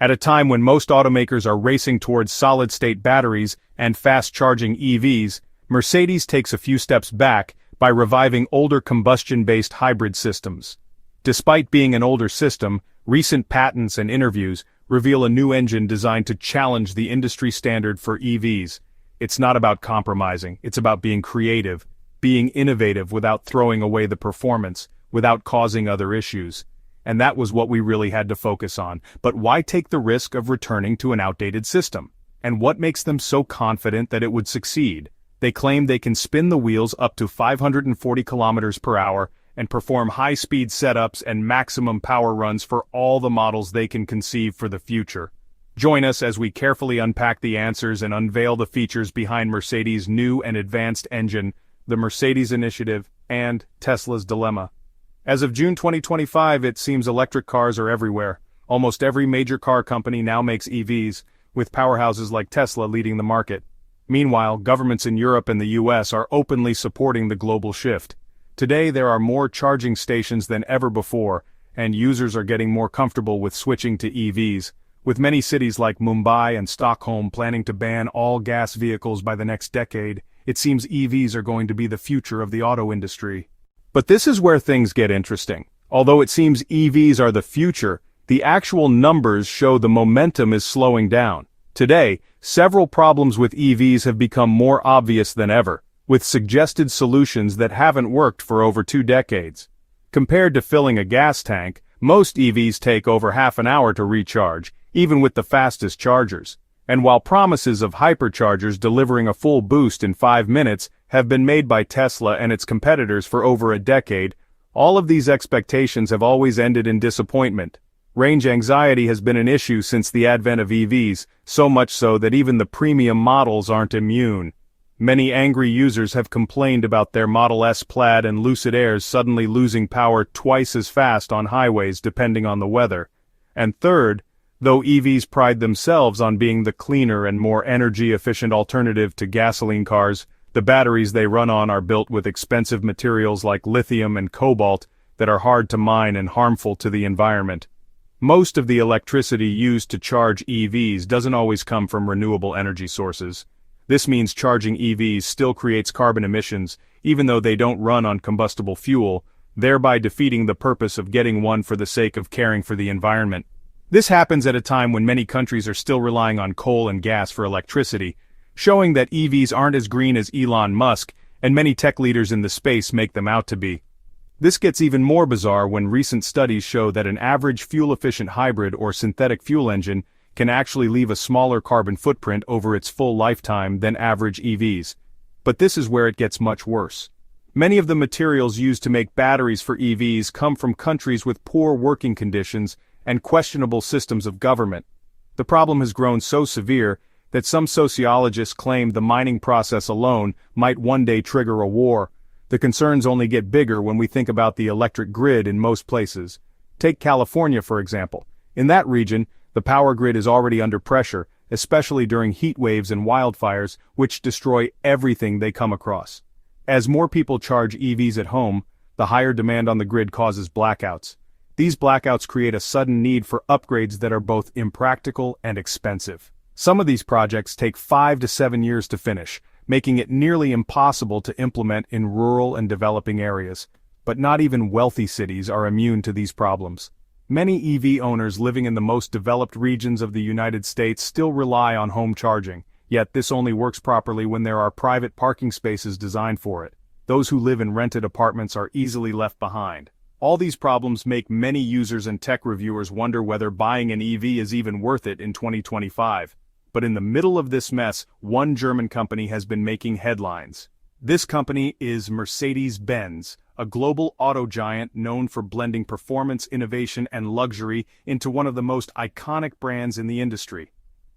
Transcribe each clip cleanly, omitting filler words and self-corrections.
At a time when most automakers are racing towards solid-state batteries and fast-charging EVs, Mercedes takes a few steps back by reviving older combustion-based hybrid systems. Despite being an older system, recent patents and interviews reveal a new engine designed to challenge the industry standard for EVs. It's not about compromising, it's about being creative, being innovative without throwing away the performance, without causing other issues. And that was what we really had to focus on. But why take the risk of returning to an outdated system? And what makes them so confident that it would succeed? They claim they can spin the wheels up to 540 kilometers per hour and perform high-speed setups and maximum power runs for all the models they can conceive for the future. Join us as we carefully unpack the answers and unveil the features behind Mercedes' new and advanced engine, the Mercedes Initiative, and Tesla's dilemma. As of June 2025, it seems electric cars are everywhere. Almost every major car company now makes EVs, with powerhouses like Tesla leading the market. Meanwhile, governments in Europe and the US are openly supporting the global shift. Today there are more charging stations than ever before, and users are getting more comfortable with switching to EVs, with many cities like Mumbai and Stockholm planning to ban all gas vehicles by the next decade. It seems EVs are going to be the future of the auto industry. But this is where things get interesting. Although it seems EVs are the future, the actual numbers show the momentum is slowing down. Today, several problems with EVs have become more obvious than ever, with suggested solutions that haven't worked for over 2 decades. Compared to filling a gas tank, most EVs take over half an hour to recharge, even with the fastest chargers. And while promises of hyperchargers delivering a full boost in 5 minutes have been made by Tesla and its competitors for over a decade, all of these expectations have always ended in disappointment. Range anxiety has been an issue since the advent of EVs, so much so that even the premium models aren't immune. Many angry users have complained about their Model S Plaid and Lucid Airs suddenly losing power twice as fast on highways depending on the weather. And third, though EVs pride themselves on being the cleaner and more energy-efficient alternative to gasoline cars, the batteries they run on are built with expensive materials like lithium and cobalt that are hard to mine and harmful to the environment. Most of the electricity used to charge EVs doesn't always come from renewable energy sources. This means charging EVs still creates carbon emissions, even though they don't run on combustible fuel, thereby defeating the purpose of getting one for the sake of caring for the environment. This happens at a time when many countries are still relying on coal and gas for electricity, showing that EVs aren't as green as Elon Musk, and many tech leaders in the space make them out to be. This gets even more bizarre when recent studies show that an average fuel-efficient hybrid or synthetic fuel engine can actually leave a smaller carbon footprint over its full lifetime than average EVs. But this is where it gets much worse. Many of the materials used to make batteries for EVs come from countries with poor working conditions and questionable systems of government. The problem has grown so severe that some sociologists claim the mining process alone might one day trigger a war. The concerns only get bigger when we think about the electric grid in most places. Take California, for example. In that region, the power grid is already under pressure, especially during heat waves and wildfires, which destroy everything they come across. As more people charge EVs at home, the higher demand on the grid causes blackouts. These blackouts create a sudden need for upgrades that are both impractical and expensive. Some of these projects take 5 to 7 years to finish, making it nearly impossible to implement in rural and developing areas. But not even wealthy cities are immune to these problems. Many EV owners living in the most developed regions of the United States still rely on home charging, yet this only works properly when there are private parking spaces designed for it. Those who live in rented apartments are easily left behind. All these problems make many users and tech reviewers wonder whether buying an EV is even worth it in 2025. But in the middle of this mess, one German company has been making headlines. This company is Mercedes-Benz, a global auto giant known for blending performance, innovation, and luxury into one of the most iconic brands in the industry.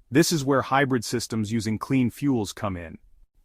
This is where hybrid systems using clean fuels come in.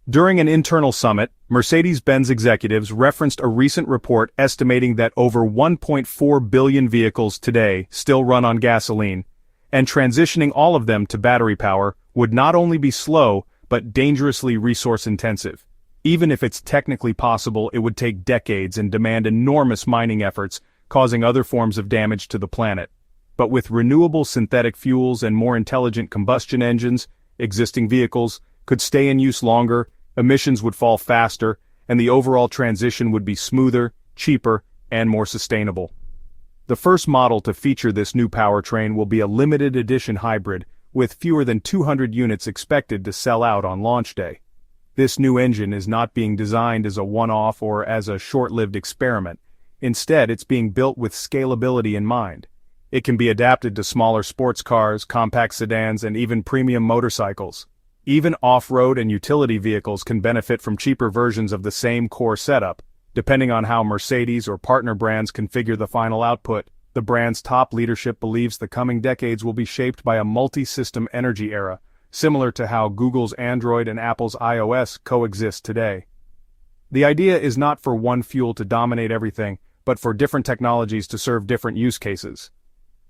During an internal summit, Mercedes-Benz executives referenced a recent report estimating that over 1.4 billion vehicles today still run on gasoline, and transitioning all of them to battery power would not only be slow, but dangerously resource-intensive. Even if it's technically possible, it would take decades and demand enormous mining efforts, causing other forms of damage to the planet. But with renewable synthetic fuels and more intelligent combustion engines, existing vehicles could stay in use longer, emissions would fall faster, and the overall transition would be smoother, cheaper, and more sustainable. The first model to feature this new powertrain will be a limited edition hybrid, with fewer than 200 units expected to sell out on launch day. This new engine is not being designed as a one-off or as a short-lived experiment. Instead, it's being built with scalability in mind. It can be adapted to smaller sports cars, compact sedans, and even premium motorcycles. Even off-road and utility vehicles can benefit from cheaper versions of the same core setup. Depending on how Mercedes or partner brands configure the final output, the brand's top leadership believes the coming decades will be shaped by a multi-system energy era, similar to how Google's Android and Apple's iOS coexist today. The idea is not for one fuel to dominate everything, but for different technologies to serve different use cases.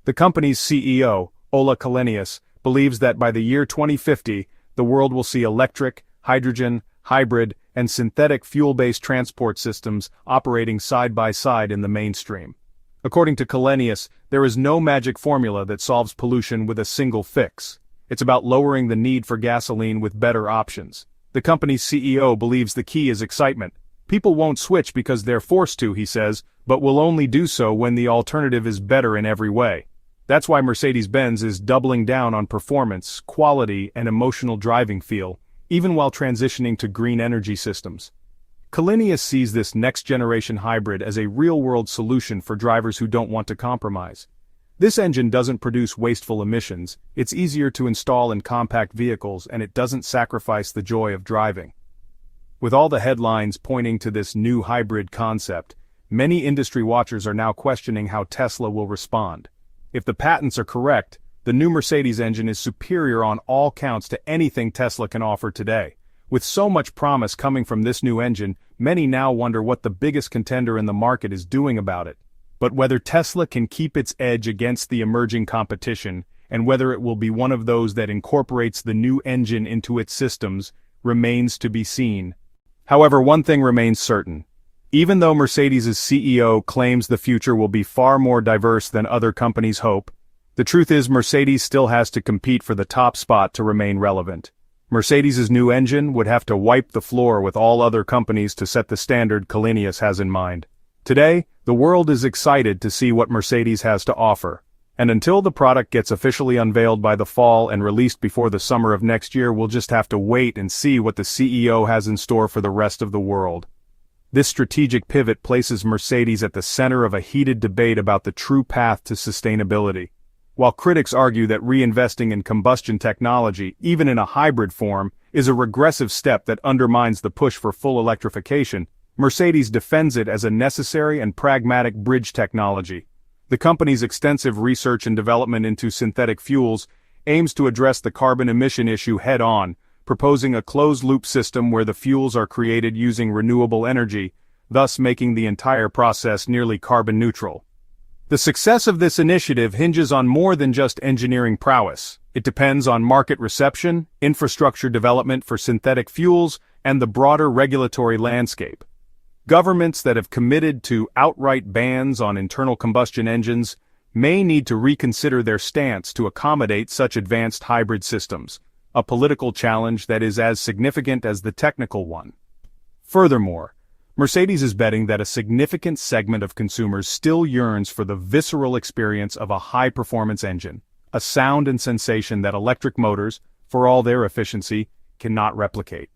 The company's CEO, Ola Källenius, believes that by the year 2050, the world will see electric, hydrogen, hybrid, and synthetic fuel-based transport systems operating side by side in the mainstream. According to Källenius, there is no magic formula that solves pollution with a single fix. It's about lowering the need for gasoline with better options. The company's CEO believes the key is excitement. People won't switch because they're forced to, he says, but will only do so when the alternative is better in every way. That's why Mercedes-Benz is doubling down on performance, quality, and emotional driving feel, even while transitioning to green energy systems. Källenius sees this next-generation hybrid as a real-world solution for drivers who don't want to compromise. This engine doesn't produce wasteful emissions, it's easier to install in compact vehicles, and it doesn't sacrifice the joy of driving. With all the headlines pointing to this new hybrid concept, many industry watchers are now questioning how Tesla will respond. If the patents are correct, the new Mercedes engine is superior on all counts to anything Tesla can offer today. With so much promise coming from this new engine, many now wonder what the biggest contender in the market is doing about it. But whether Tesla can keep its edge against the emerging competition, and whether it will be one of those that incorporates the new engine into its systems, remains to be seen. However, one thing remains certain. Even though Mercedes' CEO claims the future will be far more diverse than other companies hope, the truth is Mercedes still has to compete for the top spot to remain relevant. Mercedes' new engine would have to wipe the floor with all other companies to set the standard Källenius has in mind. Today, the world is excited to see what Mercedes has to offer. And until the product gets officially unveiled by the fall and released before the summer of next year, we'll just have to wait and see what the CEO has in store for the rest of the world. This strategic pivot places Mercedes at the center of a heated debate about the true path to sustainability. While critics argue that reinvesting in combustion technology, even in a hybrid form, is a regressive step that undermines the push for full electrification, Mercedes defends it as a necessary and pragmatic bridge technology. The company's extensive research and development into synthetic fuels aims to address the carbon emission issue head-on, proposing a closed-loop system where the fuels are created using renewable energy, thus making the entire process nearly carbon neutral. The success of this initiative hinges on more than just engineering prowess. It depends on market reception, infrastructure development for synthetic fuels, and the broader regulatory landscape. Governments that have committed to outright bans on internal combustion engines may need to reconsider their stance to accommodate such advanced hybrid systems, a political challenge that is as significant as the technical one. Furthermore, Mercedes is betting that a significant segment of consumers still yearns for the visceral experience of a high-performance engine, a sound and sensation that electric motors, for all their efficiency, cannot replicate.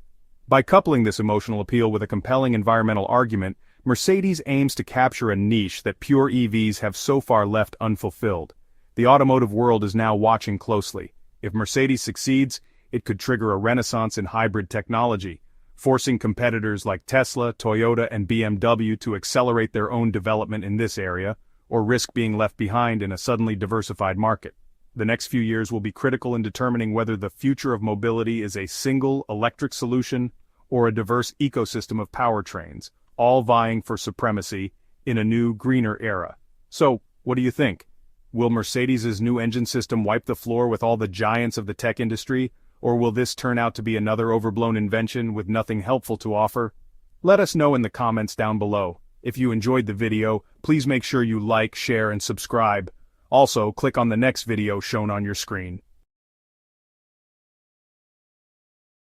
By coupling this emotional appeal with a compelling environmental argument, Mercedes aims to capture a niche that pure EVs have so far left unfulfilled. The automotive world is now watching closely. If Mercedes succeeds, it could trigger a renaissance in hybrid technology, forcing competitors like Tesla, Toyota, and BMW to accelerate their own development in this area, or risk being left behind in a suddenly diversified market. The next few years will be critical in determining whether the future of mobility is a single electric solution or a diverse ecosystem of powertrains, all vying for supremacy in a new, greener era. So, what do you think? Will Mercedes' new engine system wipe the floor with all the giants of the tech industry, or will this turn out to be another overblown invention with nothing helpful to offer? Let us know in the comments down below. If you enjoyed the video, please make sure you like, share, and subscribe. Also, click on the next video shown on your screen.